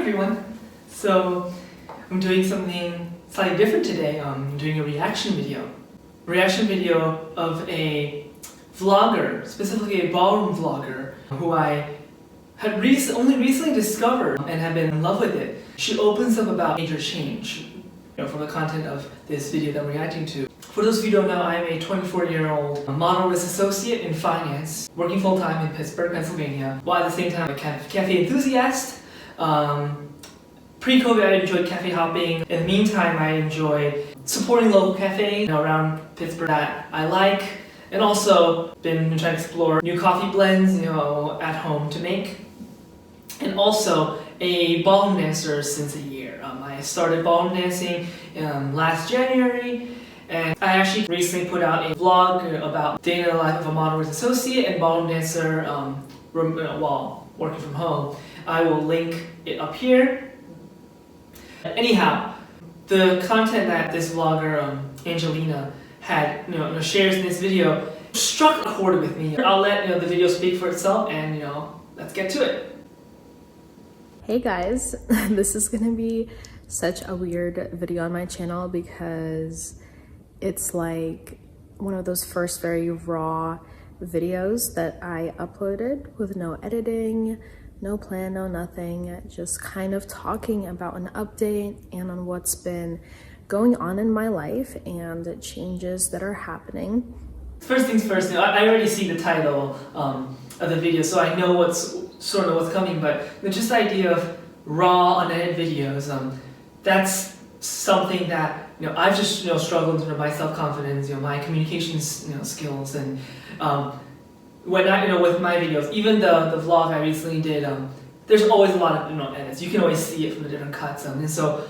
everyone! So I'm doing something slightly different today. I'm doing a reaction video. Of a vlogger, specifically a ballroom vlogger, who I had only recently discovered and have been in love with it. She opens up about major change from the content of this video that I'm reacting to. For those of you who don't know, I'm a 24-year-old model risk associate in finance, working full-time in Pittsburgh, Pennsylvania, while at the same time a cafe enthusiast. Pre-COVID, I enjoyed cafe hopping. In the meantime, I enjoy supporting local cafes around Pittsburgh that I like, and also been trying to explore new coffee blends, at home to make. And also a ballroom dancer since a year. I started ballroom dancing last January, and I actually recently put out a vlog about day in the life of a model risk associate and ballroom dancer while working from home. I will link it up here. Anyhow, the content that this vlogger, Angelina, had shares in this video struck a chord with me. I'll let the video speak for itself, and let's get to it. Hey guys, this is gonna be such a weird video on my channel because it's like one of those first very raw videos that I uploaded with no editing, no plan, no nothing, just kind of talking about an update and on what's been going on in my life and changes that are happening. First things first, I already see the title of the video, so I know what's coming, but just the idea of raw, unedited videos, that's something that I've just struggled with my self-confidence, my communications skills, and when with my videos, even the vlog I recently did, there's always a lot of edits. You can always see it from the different cuts, and so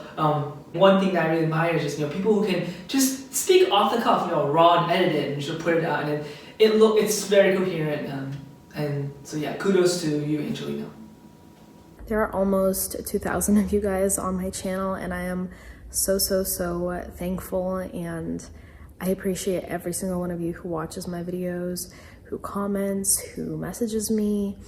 one thing that I really admire is just people who can just speak off the cuff, raw and edit it and just put it out, and it's very coherent, and so yeah, kudos to you, Angelina. There are almost 2,000 of you guys on my channel, and I am so thankful, and I appreciate every single one of you who watches my videos, who comments, who messages me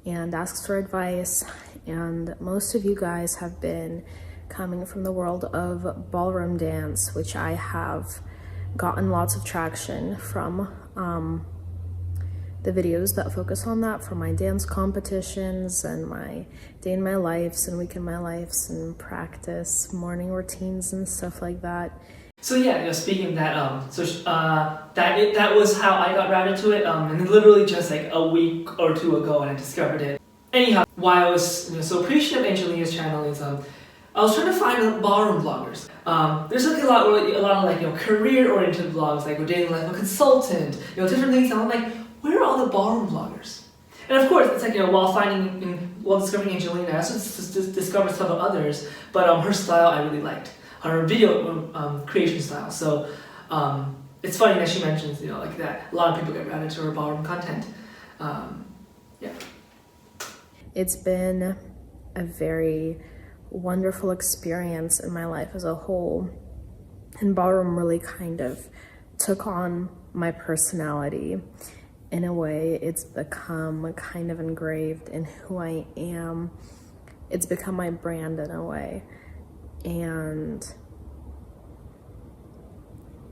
and asks for advice. And most of you guys have been coming from the world of ballroom dance, which I have gotten lots of traction from the videos that focus on that, from my dance competitions and my day in my lives and week in my lives and practice, morning routines and stuff like that. So yeah, speaking of that, that was how I got routed to it, and literally just like a week or two ago when I discovered it. Anyhow, why I was so appreciative of Angelina's channel is I was trying to find ballroom vloggers. There's like a lot of career-oriented vlogs, like day in the life of a consultant, different things. And I'm like, where are all the ballroom vloggers? And of course, it's like while discovering Angelina, I also discovered some of others, but her style I really liked. Her video creation style. So it's funny that she mentions, like that a lot of people get routed to her ballroom content. Yeah. It's been a very wonderful experience in my life as a whole. And ballroom really kind of took on my personality. In a way, it's become kind of engraved in who I am. It's become my brand in a way. And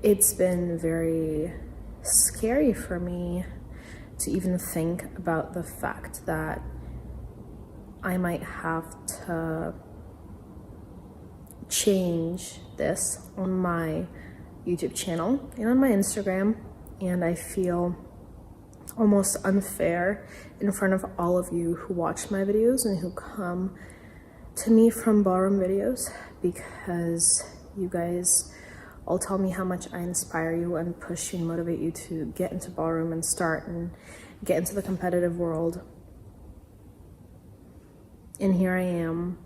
it's been very scary for me to even think about the fact that I might have to change this on my YouTube channel and on my Instagram, and I feel almost unfair in front of all of you who watch my videos and who come to me from ballroom videos, because you guys all tell me how much I inspire you and push you and motivate you to get into ballroom and start and get into the competitive world. And here I am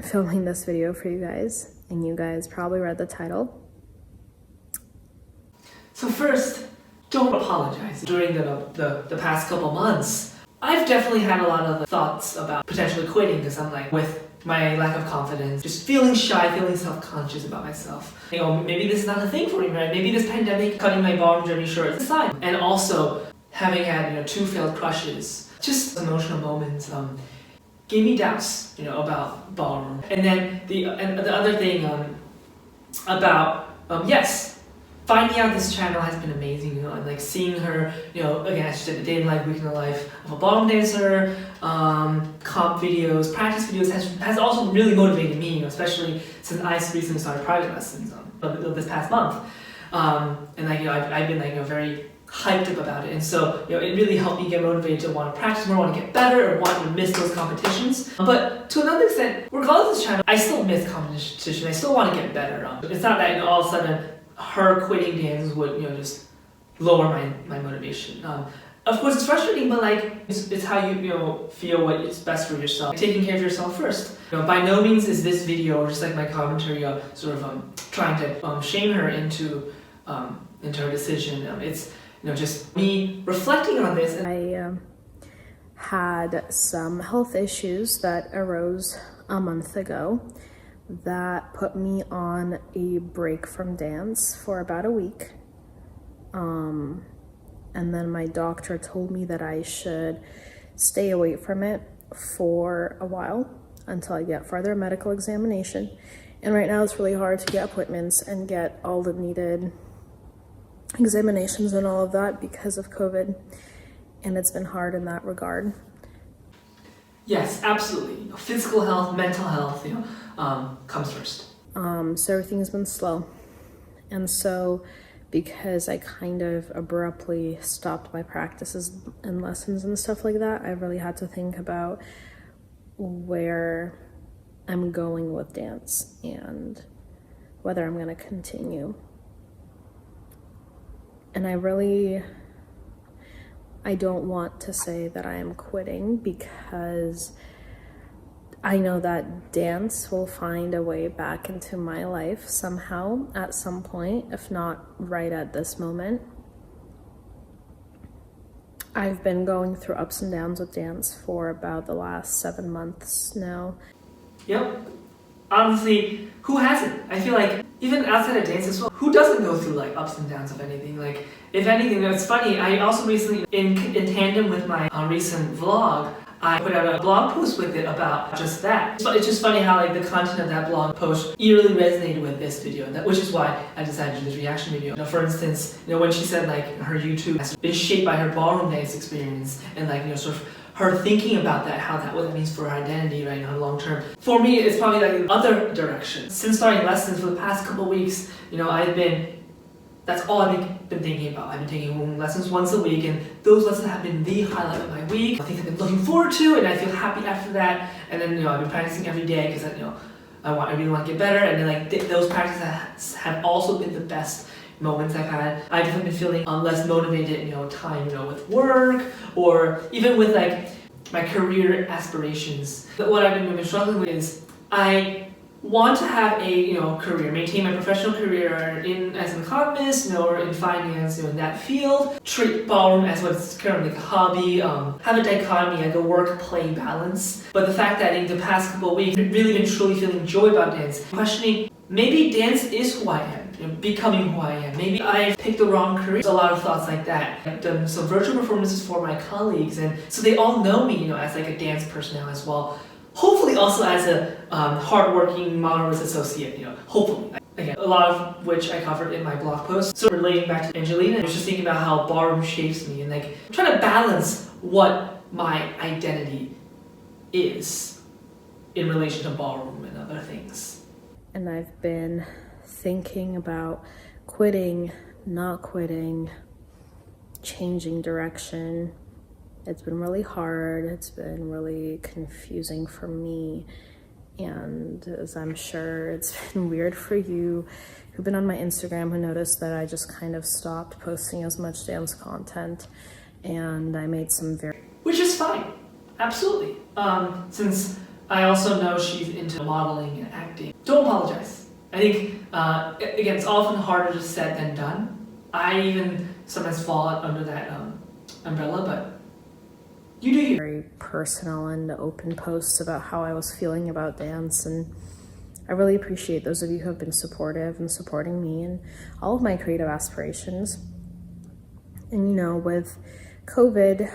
filming this video for you guys, and you guys probably read the title. So first, don't apologize. During the past couple months, I've definitely had a lot of thoughts about potentially quitting, because I'm like, with my lack of confidence, just feeling shy, feeling self-conscious about myself. Maybe this is not a thing for me, right? Maybe this pandemic cutting my ballroom journey short is a sign. And also, having had 2 failed crushes, just emotional moments. gave me doubts, about ballroom. And then the other thing about yes, finding out this channel has been amazing, and like seeing her, again, as she said, the day in life, week in the life of a ballroom dancer, comp videos, practice videos has also really motivated me, especially since I recently started private lessons this past month, and like I've been like very hyped up about it, and so it really helped me get motivated to want to practice more, want to get better, or want to miss those competitions. But to another extent, regardless of this channel, I still miss competition. I still want to get better. It's not that all of a sudden her quitting dance would just lower my motivation. Of course, it's frustrating, but like it's how you feel what is best for yourself. Taking care of yourself first. By no means is this video, or just like my commentary, sort of trying to shame her into her decision. It's just me reflecting on this. I had some health issues that arose a month ago that put me on a break from dance for about a week. And then my doctor told me that I should stay away from it for a while until I get further medical examination. And right now it's really hard to get appointments and get all the needed examinations and all of that because of COVID, and it's been hard in that regard. Yes, absolutely. Physical health, mental health, comes first. So everything's been slow, and so because I kind of abruptly stopped my practices and lessons and stuff like that, I really had to think about where I'm going with dance and whether I'm going to continue. And I don't want to say that I am quitting, because I know that dance will find a way back into my life somehow at some point, if not right at this moment. I've been going through ups and downs with dance for about the last 7 months now. Yep. Honestly, who hasn't? I feel like even outside of dance as well, who doesn't go through like ups and downs of anything? Like, if anything, it's funny, I also recently, in tandem with my recent vlog, I put out a blog post with it about just that. It's just funny how like the content of that blog post eerily resonated with this video, which is why I decided to do this reaction video. For instance, when she said like her YouTube has been shaped by her ballroom dance experience, and like sort of her thinking about that, what that means for her identity right now, long term. For me, it's probably like the other direction. Since starting lessons for the past couple weeks, that's all I've been thinking about. I've been taking lessons once a week, and those lessons have been the highlight of my week. Things I've been looking forward to, and I feel happy after that. And then I've been practicing every day because I really want to get better. And then like those practices have also been the best moments I've had. I've definitely been feeling less motivated, time, with work, or even with like my career aspirations. But what I've been struggling with is I want to have a career, maintain my professional career as an economist, or in finance, in that field. Treat ballroom as what's currently like a hobby. Have a dichotomy, like a work-play balance. But the fact that in the past couple of weeks, I've really been truly feeling joy about dance, questioning maybe dance is who I am, becoming who I am. Maybe I picked the wrong career. There's a lot of thoughts like that. I've done some virtual performances for my colleagues, and so they all know me, as like a dance person now as well. Hopefully also as a hardworking modelist associate, hopefully. Again, a lot of which I covered in my blog post. So relating back to Angelina, I was just thinking about how ballroom shapes me, and like trying to balance what my identity is in relation to ballroom and other things. And I've been thinking about quitting, not quitting, changing direction. It's been really hard. It's been really confusing for me. And as I'm sure it's been weird for you who've been on my Instagram, who noticed that I just kind of stopped posting as much dance content. And I made some which is fine. Absolutely. Since I also know she's into modeling and acting. Don't apologize. I think, again, it's often harder said than done. I even sometimes fall under that umbrella, but you do you. Very personal and open posts about how I was feeling about dance, and I really appreciate those of you who have been supportive and supporting me and all of my creative aspirations. And with COVID,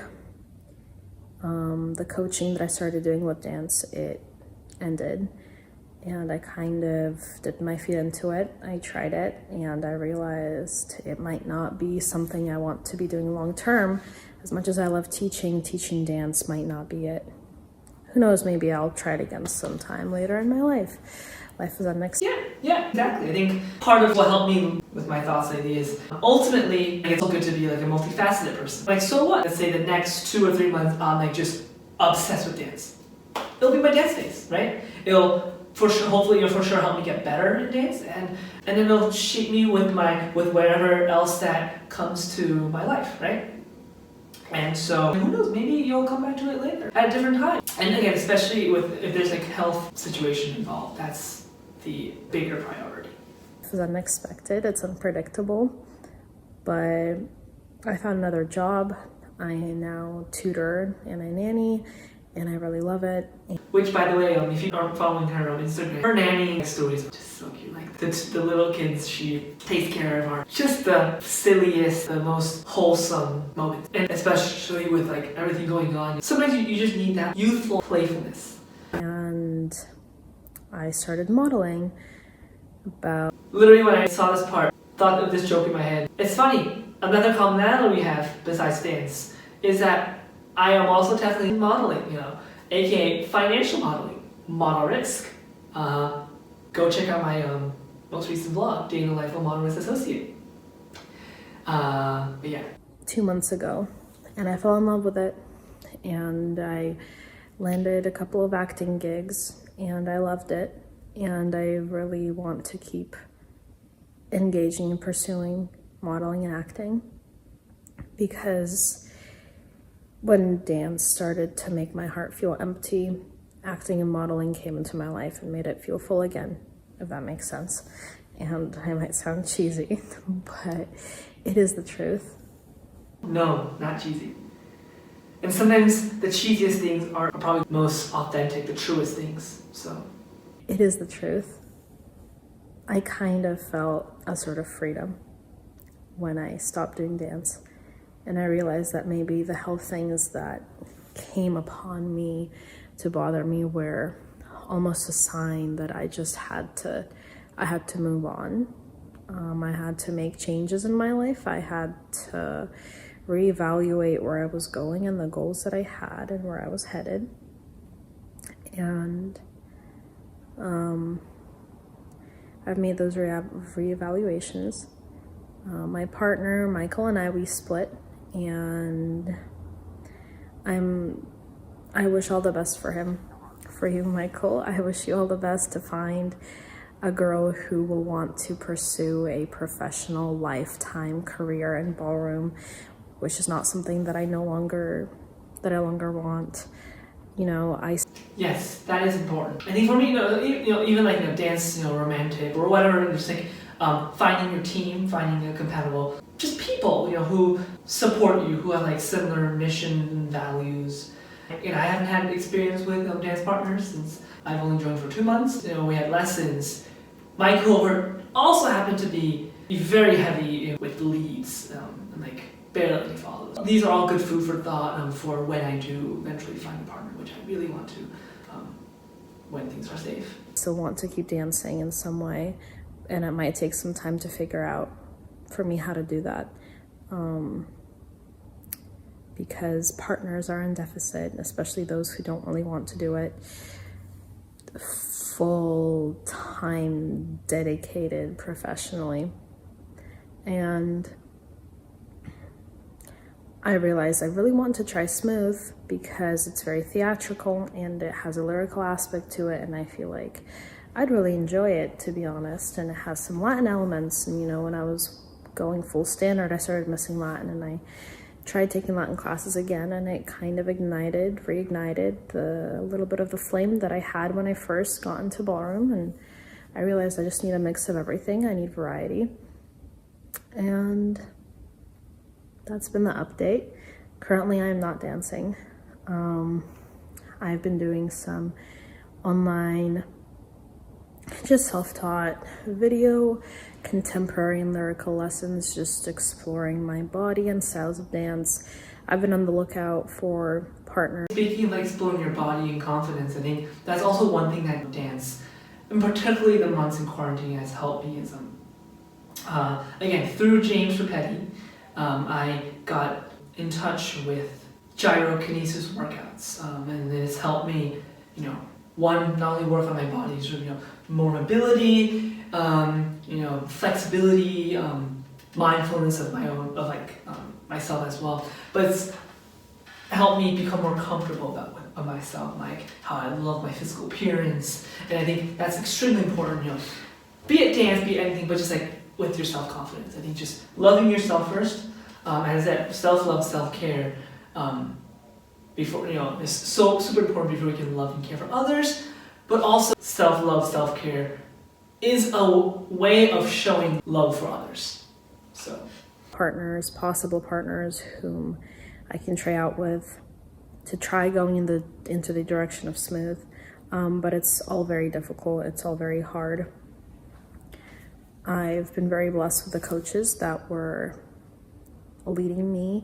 The coaching that I started doing with dance, it ended, and I kind of dipped my feet into it. I tried it, and I realized it might not be something I want to be doing long term. As much as I love teaching dance might not be it. Who knows, maybe I'll try it again sometime later in my life. Life is unexpected. Yeah, exactly. I think part of what helped me with my thoughts and ideas, ultimately, it's good to be like a multifaceted person. Like, so what? Let's say the next 2 or 3 months, I'm like just obsessed with dance. It'll be my dance days, right? It'll for sure, hopefully, it'll for sure help me get better in dance, and then it'll shape me with whatever else that comes to my life, right? And so, who knows, maybe you'll come back to it later, at a different time. And again, especially if there's like health situation involved, that's the bigger priority. It's unexpected, it's unpredictable, but I found another job. I now tutor and I nanny, and I really love it. Which, by the way, if you aren't following her on Instagram, her nanny stories are just so cute. Like the little kids she takes care of are just the silliest, the most wholesome moments. And especially with like everything going on, sometimes you just need that youthful playfulness. And I started modeling about... Literally when I saw this part, thought of this joke in my head. It's funny, another commonality we have besides dance is that I am also technically modeling, aka financial modeling, model risk. Go check out my most recent vlog, Day in the Life of a Model Risk Associate. But yeah. 2 months ago, and I fell in love with it, and I landed a couple of acting gigs, and I loved it, and I really want to keep engaging and pursuing modeling and acting, because when dance started to make my heart feel empty, acting and modeling came into my life and made it feel full again, if that makes sense. And I might sound cheesy, but it is the truth. No, not cheesy. And sometimes the cheesiest things are probably most authentic, the truest things, so. It is the truth. I kind of felt a sort of freedom when I stopped doing dance. And I realized that maybe the health things that came upon me to bother me were almost a sign that I had to move on. I had to make changes in my life. I had to reevaluate where I was going and the goals that I had and where I was headed. And I've made those reevaluations. My partner, Michael, and we split, and I wish all the best for him. For you, Michael, I wish you all the best to find a girl who will want to pursue a professional lifetime career in ballroom, which is not something that I longer want. Yes, that is important. I think for me, even like dance, romantic or whatever, just like finding your team, finding a compatible, just people, who support you, who have like similar mission values. I haven't had experience with dance partners since I've only joined for 2 months. We had lessons. My cohort also happened to be very heavy with leads and like barely follows. These are all good food for thought for when I do eventually find a partner, which I really want to when things are safe. Still want to keep dancing in some way, and it might take some time to figure out for me how to do that. Because partners are in deficit, especially those who don't really want to do it full-time, dedicated, professionally. And I realized I really want to try smooth because it's very theatrical and it has a lyrical aspect to it, and I feel like I'd really enjoy it, to be honest. And it has some Latin elements, and when I was going full standard, I started missing Latin, and I tried taking Latin classes again, and it kind of reignited the little bit of the flame that I had when I first got into ballroom. And I realized I just need a mix of everything. I need variety. And that's been the update. Currently, I'm not dancing. I've been doing some online, just self-taught video, contemporary and lyrical lessons, just exploring my body and styles of dance. I've been on the lookout for partner. Speaking of like exploring your body and confidence, I think that's also one thing that dance, and particularly the months in quarantine, has helped me is again, through James Rapetti, I got in touch with gyrokinesis workouts, and it's helped me, one, not only work on my body, more mobility, flexibility, mindfulness of my own, myself as well, but it's helped me become more comfortable about myself, like how I love my physical appearance, and I think that's extremely important, be it dance, be it anything, but just like with your self-confidence. I think just loving yourself first, as that self-love, self-care, before, is so super important before we can love and care for others, but also self-love, self-care is a way of showing love for others. So partners, possible partners whom I can try out with to try going into the direction of smooth, but it's all very difficult. It's all very hard. I've been very blessed with the coaches that were leading me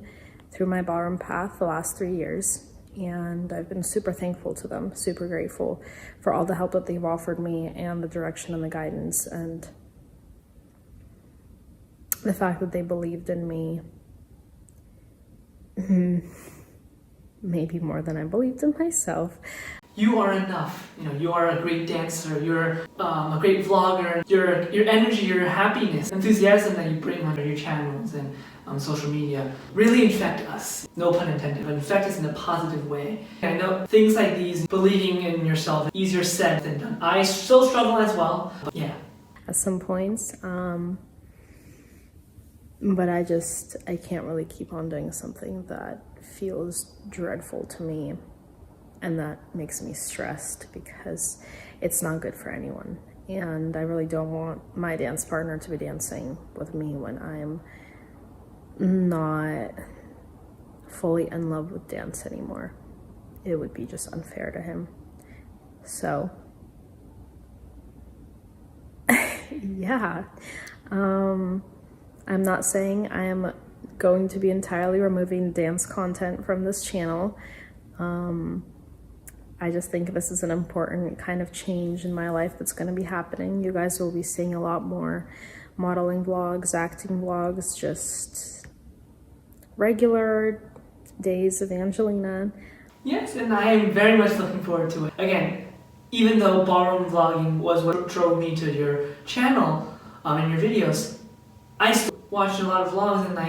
through my ballroom path the last 3 years, and I've been super thankful to them, super grateful for all the help that they've offered me and the direction and the guidance and the fact that they believed in me maybe more than I believed in myself. You are enough. You are a great dancer. You're a great vlogger. Your energy, your happiness, enthusiasm that you bring on your channels and on social media really infect us. No pun intended, but infect us in a positive way. And I know things like these, believing in yourself, easier said than done. I still struggle as well. But yeah. At some points, but I can't really keep on doing something that feels dreadful to me. And that makes me stressed because it's not good for anyone. And I really don't want my dance partner to be dancing with me when I'm not fully in love with dance anymore. It would be just unfair to him. So, yeah. I'm not saying I am going to be entirely removing dance content from this channel. I just think this is an important kind of change in my life that's going to be happening. You guys will be seeing a lot more modeling vlogs, acting vlogs, just regular days of Angelina. Yes, and I am very much looking forward to it. Again, even though ballroom vlogging was what drove me to your channel and your videos, I still watched a lot of vlogs and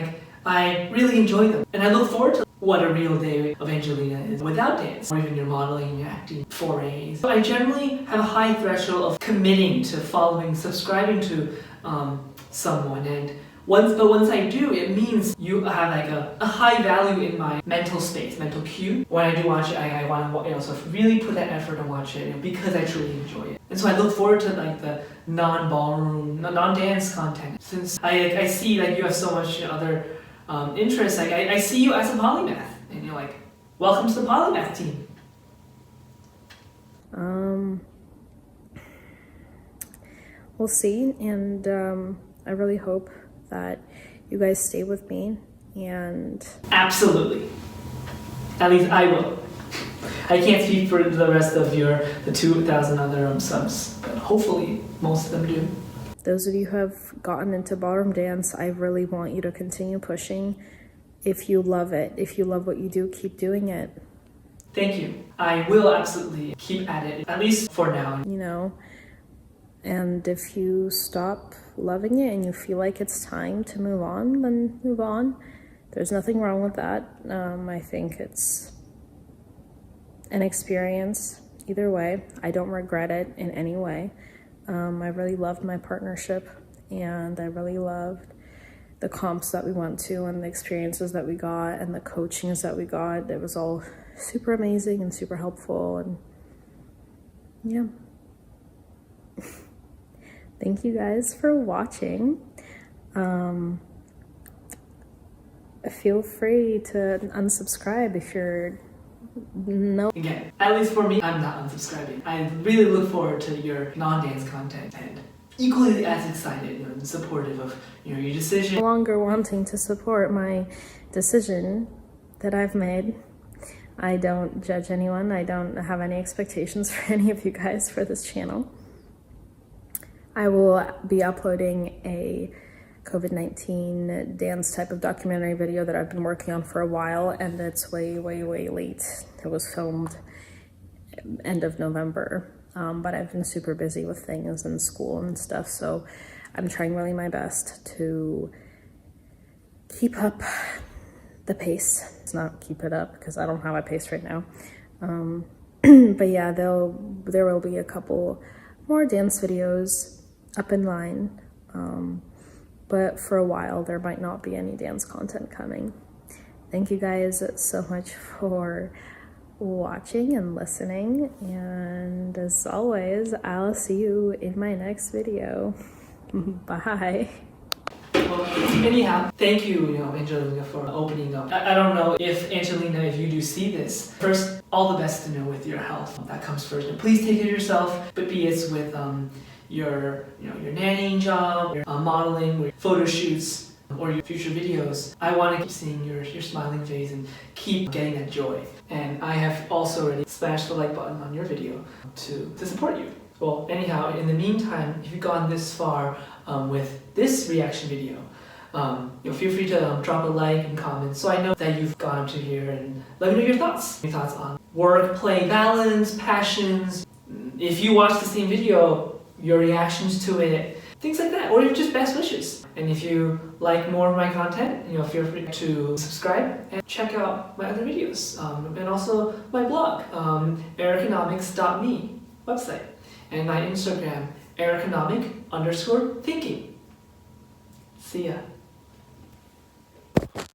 I really enjoy them. And I look forward to what a real day of Angelina is without dance, or even your modeling, your acting forays. So I generally have a high threshold of committing to following, subscribing to someone, and once I do, it means you have a high value in my mental space, mental cue. When I do watch it, I want to sort of really put that effort and watch it because I truly enjoy it. And so I look forward to the non-ballroom, non-dance content. Since I see you have so much other interests, I see you as a polymath, and you're welcome to the polymath team. We'll see, and I really hope that you guys stay with me, and absolutely. At least I will. I can't speak for the rest of the 2,000 other subs, but hopefully most of them do. Those of you who have gotten into ballroom dance, I really want you to continue pushing. If you love it, if you love what you do, keep doing it. Thank you. I will absolutely keep at it, at least for now. And if you stop loving it and you feel like it's time to move on, then move on. There's nothing wrong with that. I think it's an experience either way. I don't regret it in any way. I really loved my partnership, and I really loved the comps that we went to and the experiences that we got and the coachings that we got. It was all super amazing and super helpful, and yeah. Thank you guys for watching. Feel free to unsubscribe if you're Again, at least for me, I'm not unsubscribing. I really look forward to your non-dance content and equally as excited and supportive of your decision. No longer wanting to support my decision that I've made. I don't judge anyone. I don't have any expectations for any of you guys for this channel. I will be uploading a COVID-19 dance type of documentary video that I've been working on for a while, and it's way, way, way late. It was filmed end of November, but I've been super busy with things in school and stuff, so I'm trying really my best to keep up the pace. It's not keep it up because I don't have a pace right now. But yeah, there will be a couple more dance videos up in line. But for a while, there might not be any dance content coming. Thank you guys so much for watching and listening. And as always, I'll see you in my next video. Bye. Well, anyhow, thank you, Angelina, for opening up. I don't know if Angelina, if you do see this, first, all the best to know with your health. That comes first. And please take care of yourself, but be it with your nannying job, your modeling, your photo shoots, or your future videos. I want to keep seeing your smiling face and keep getting that joy. And I have also already smashed the like button on your video to support you. Well, anyhow, in the meantime, if you've gone this far with this reaction video, feel free to drop a like and comment so I know that you've gone up to here, and let me know your thoughts. Your thoughts on work, play, balance, passions. If you watch the same video, your reactions to it, things like that, or even just best wishes. And if you like more of my content, feel free to subscribe and check out my other videos, and also my blog, ericonomics.me website, and my Instagram, ericonomic_thinking. See ya.